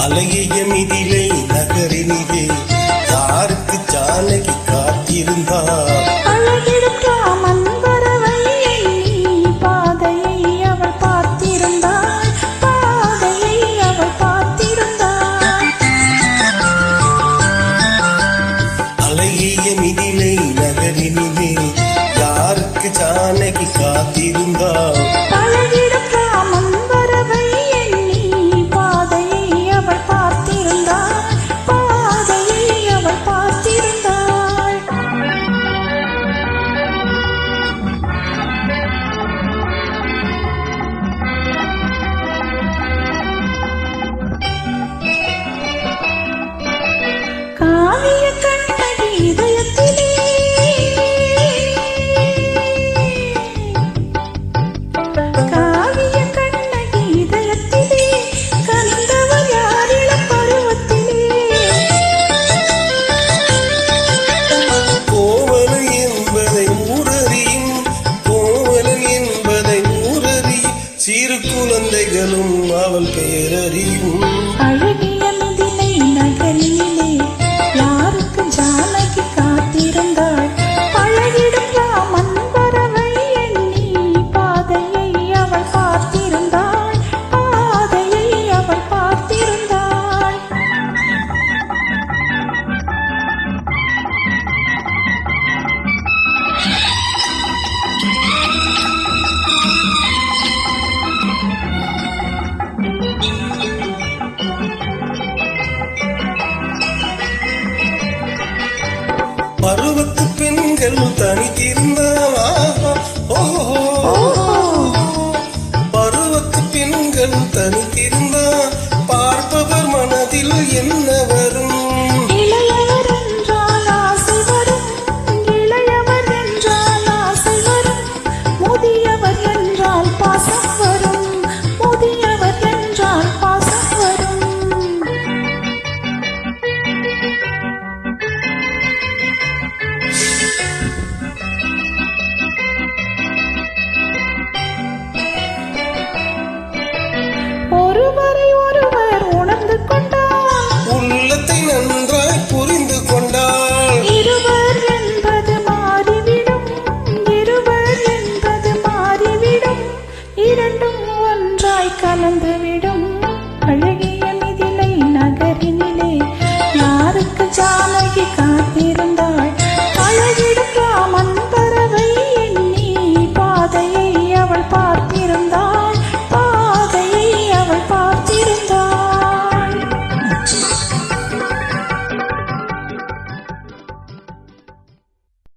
அழகிய மிதிலை நகரினிலே யாருக்கு ஜானகி காத்திருந்தார்? அழகிடும் ராமன் வரவை எண்ணி பாதையை அவள் பார்த்திருந்தாள், பாதையை அவள் பார்த்திருந்தாள். அழகிய மிதிலை நகரினிலே யாருக்கு ஜானகி காத்திருந்தார்? அழகிடும் ராமன் வரவை எண்ணி பாதையை அவள் பார்த்திருந்தாள், பாதையை அவள் பார்த்திருந்தாள். காவிய கண்ணகி இதயத்திலே காவிய கண்ணகி இதயத்திலே கந்தவள் யாரிளம் பருவத்திலே. கோவலன் என்பதை ஊரறியும், கோவலன் என்பதை ஊரறியும், சிறு குழந்தைகளும் அவள் பெயரறியும். அழகிய மிதிலை நகரினிலே யாருக்கு ஜானகி காத்திருந்தாள்? அழகிடும் ராமன் வரவை எண்ணி பாதையை அவள் பார்த்திருந்தாள், பாதையை அவள் பார்த்திருந்தாள். பருவத்து பெண்கள் தனித்திருந்தால் பருவத்து பெண்கள் தனித்திருந்தால் பார்ப்பவர் மனதில் என்ன வரும்? இளையவர் என்றால் ஆசை வரும், இளையவர் என்றால் ஆசை வரும், முதியவர் என்றால் பாசம் வரும், முதியவர் என்றால் பாசம் வரும். ஒருவரை ஒருவர் உணர்ந்து கொண்டால், உள்ளத்தை நன்றாய் புரிந்து கொண்டாள், இருவர் என்பது மாறிவிடும், இருவர் என்பது மாறிவிடும், இரண்டும் ஒன்றாய் கலந்துவிடும்.